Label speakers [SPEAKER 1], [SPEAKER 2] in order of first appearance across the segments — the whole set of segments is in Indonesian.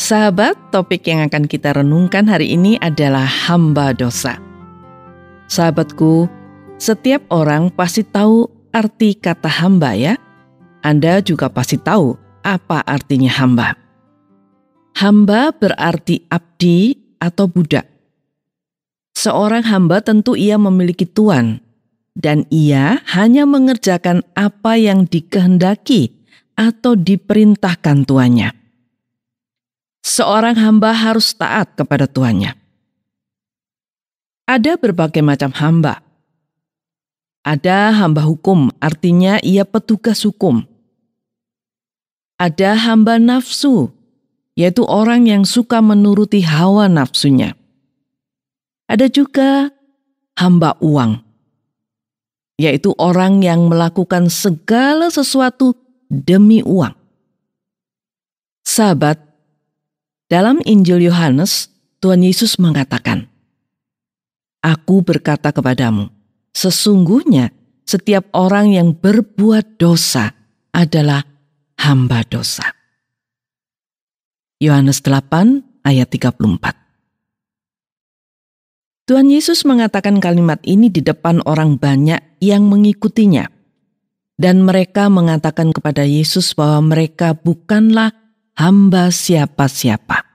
[SPEAKER 1] Sahabat, topik yang akan kita renungkan hari ini adalah hamba dosa. Sahabatku, setiap orang pasti tahu arti kata hamba ya. Anda juga pasti tahu apa artinya hamba. Hamba berarti abdi atau budak. Seorang hamba tentu ia memiliki tuan, dan ia hanya mengerjakan apa yang dikehendaki atau diperintahkan tuannya. Seorang hamba harus taat kepada tuannya. Ada berbagai macam hamba. Ada hamba hukum, artinya ia petugas hukum. Ada hamba nafsu, yaitu orang yang suka menuruti hawa nafsunya. Ada juga hamba uang, yaitu orang yang melakukan segala sesuatu demi uang. Sahabat, dalam Injil Yohanes, Tuhan Yesus mengatakan, "Aku berkata kepadamu, sesungguhnya setiap orang yang berbuat dosa adalah hamba dosa." Yohanes 8 ayat 34. Tuhan Yesus mengatakan kalimat ini di depan orang banyak yang mengikutinya. Dan mereka mengatakan kepada Yesus bahwa mereka bukanlah hamba siapa-siapa.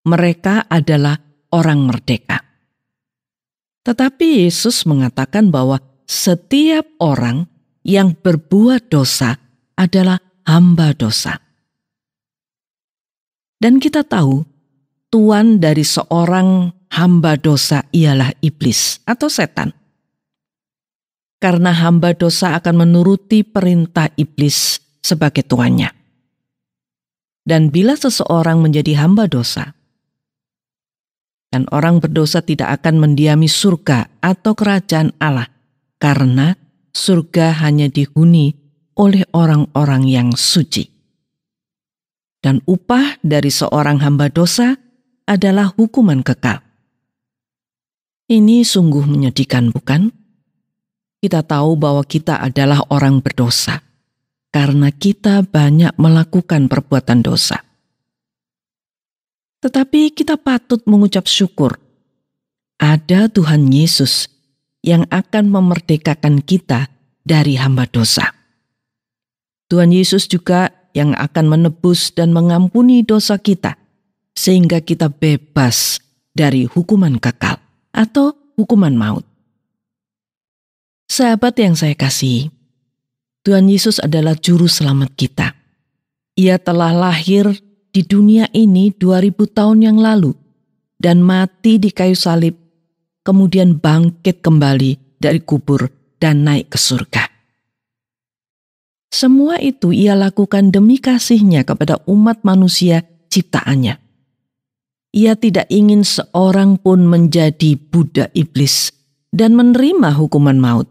[SPEAKER 1] Mereka adalah orang merdeka. Tetapi Yesus mengatakan bahwa setiap orang yang berbuat dosa adalah hamba dosa. Dan kita tahu, tuan dari seorang hamba dosa ialah iblis atau setan. Karena hamba dosa akan menuruti perintah iblis sebagai tuannya. Dan bila seseorang menjadi hamba dosa, dan orang berdosa tidak akan mendiami surga atau kerajaan Allah, karena surga hanya dihuni oleh orang-orang yang suci. Dan upah dari seorang hamba dosa adalah hukuman kekal. Ini sungguh menyedihkan, bukan? Kita tahu bahwa kita adalah orang berdosa karena kita banyak melakukan perbuatan dosa. Tetapi kita patut mengucap syukur. Ada Tuhan Yesus yang akan memerdekakan kita dari hamba dosa. Tuhan Yesus juga yang akan menebus dan mengampuni dosa kita, sehingga kita bebas dari hukuman kekal atau hukuman maut. Sahabat yang saya kasihi, Tuhan Yesus adalah juru selamat kita. Ia telah lahir di dunia ini 2000 tahun yang lalu dan mati di kayu salib, kemudian bangkit kembali dari kubur dan naik ke surga. Semua itu ia lakukan demi kasih-Nya kepada umat manusia ciptaannya. Ia tidak ingin seorang pun menjadi budak iblis dan menerima hukuman maut.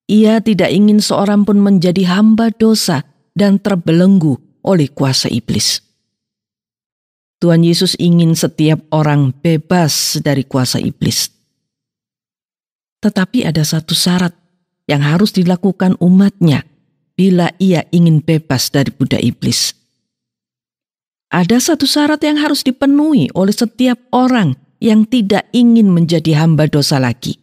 [SPEAKER 1] Ia tidak ingin seorang pun menjadi hamba dosa dan terbelenggu oleh kuasa iblis. Tuhan Yesus ingin setiap orang bebas dari kuasa iblis. Tetapi ada satu syarat yang harus dilakukan umatnya bila ia ingin bebas dari budak iblis. Ada satu syarat yang harus dipenuhi oleh setiap orang yang tidak ingin menjadi hamba dosa lagi.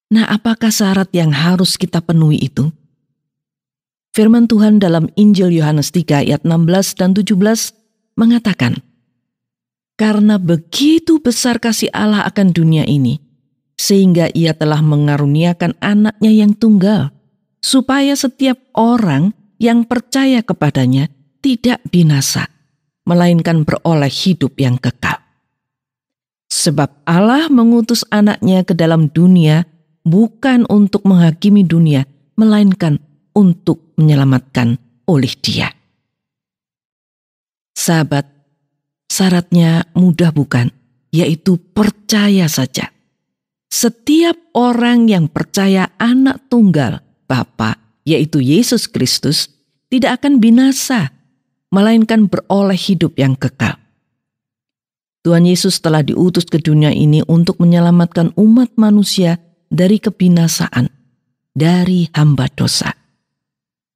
[SPEAKER 1] Nah, apakah syarat yang harus kita penuhi itu? Firman Tuhan dalam Injil Yohanes 3 ayat 16 dan 17 mengatakan, "Karena begitu besar kasih Allah akan dunia ini, sehingga ia telah mengaruniakan anaknya yang tunggal, supaya setiap orang yang percaya kepadanya tidak binasa, melainkan beroleh hidup yang kekal. Sebab Allah mengutus anaknya ke dalam dunia bukan untuk menghakimi dunia, melainkan untuk menyelamatkan oleh Dia." Sahabat, syaratnya mudah bukan? Yaitu percaya saja. Setiap orang yang percaya anak tunggal Bapa, yaitu Yesus Kristus, tidak akan binasa, melainkan beroleh hidup yang kekal. Tuhan Yesus telah diutus ke dunia ini untuk menyelamatkan umat manusia dari kebinasaan, dari hamba dosa.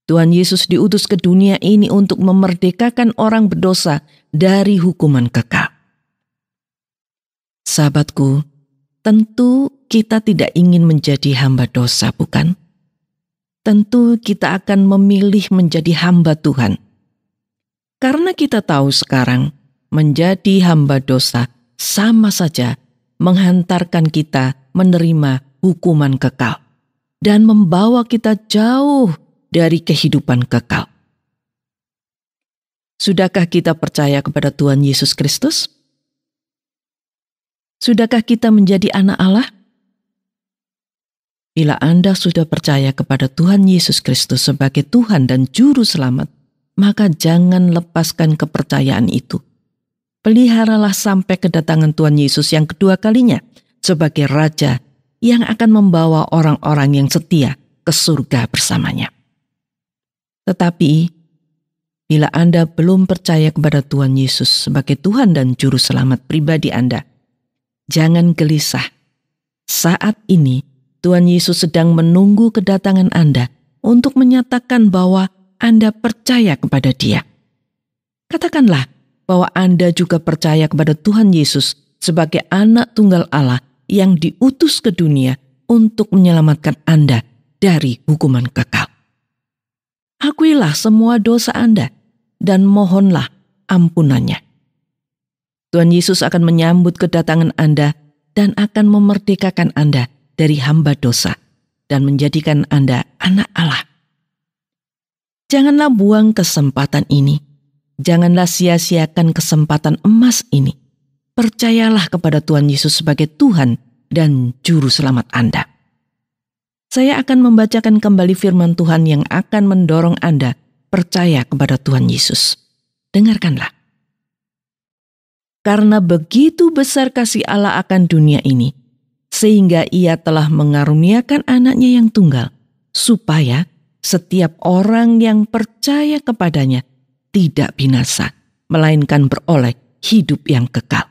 [SPEAKER 1] Tuhan Yesus diutus ke dunia ini untuk memerdekakan orang berdosa dari hukuman kekal. Sahabatku, tentu kita tidak ingin menjadi hamba dosa, bukan? Tentu kita akan memilih menjadi hamba Tuhan. Karena kita tahu sekarang menjadi hamba dosa sama saja menghantarkan kita menerima hukuman kekal dan membawa kita jauh dari kehidupan kekal. Sudahkah kita percaya kepada Tuhan Yesus Kristus? Sudahkah kita menjadi anak Allah? Bila Anda sudah percaya kepada Tuhan Yesus Kristus sebagai Tuhan dan Juru Selamat, maka jangan lepaskan kepercayaan itu. Peliharalah sampai kedatangan Tuhan Yesus yang kedua kalinya sebagai Raja yang akan membawa orang-orang yang setia ke surga bersamanya. Tetapi, bila Anda belum percaya kepada Tuhan Yesus sebagai Tuhan dan Juru Selamat pribadi Anda, jangan gelisah. Saat ini, Tuhan Yesus sedang menunggu kedatangan Anda untuk menyatakan bahwa Anda percaya kepada Dia. Katakanlah bahwa Anda juga percaya kepada Tuhan Yesus sebagai anak tunggal Allah yang diutus ke dunia untuk menyelamatkan Anda dari hukuman kekal. Akuilah semua dosa Anda dan mohonlah ampunannya. Tuhan Yesus akan menyambut kedatangan Anda dan akan memerdekakan Anda dari hamba dosa dan menjadikan Anda anak Allah. Janganlah buang kesempatan ini. Janganlah sia-siakan kesempatan emas ini. Percayalah kepada Tuhan Yesus sebagai Tuhan dan Juru Selamat Anda. Saya akan membacakan kembali firman Tuhan yang akan mendorong Anda percaya kepada Tuhan Yesus. Dengarkanlah. Karena begitu besar kasih Allah akan dunia ini, sehingga Ia telah mengaruniakan anaknya yang tunggal, supaya setiap orang yang percaya kepadanya tidak binasa, melainkan beroleh hidup yang kekal.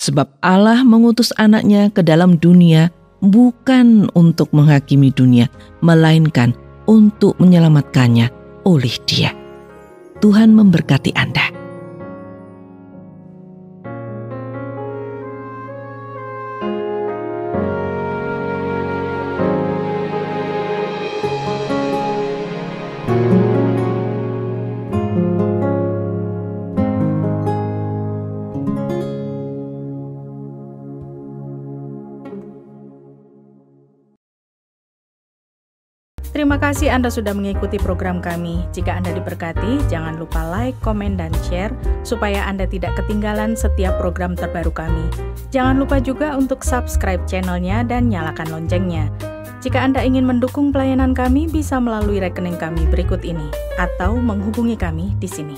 [SPEAKER 1] Sebab Allah mengutus anaknya ke dalam dunia bukan untuk menghakimi dunia, melainkan untuk menyelamatkannya oleh Dia. Tuhan memberkati Anda.
[SPEAKER 2] Terima kasih Anda sudah mengikuti program kami. Jika Anda diberkati, jangan lupa like, komen, dan share supaya Anda tidak ketinggalan setiap program terbaru kami. Jangan lupa juga untuk subscribe channelnya dan nyalakan loncengnya. Jika Anda ingin mendukung pelayanan kami, bisa melalui rekening kami berikut ini atau menghubungi kami di sini.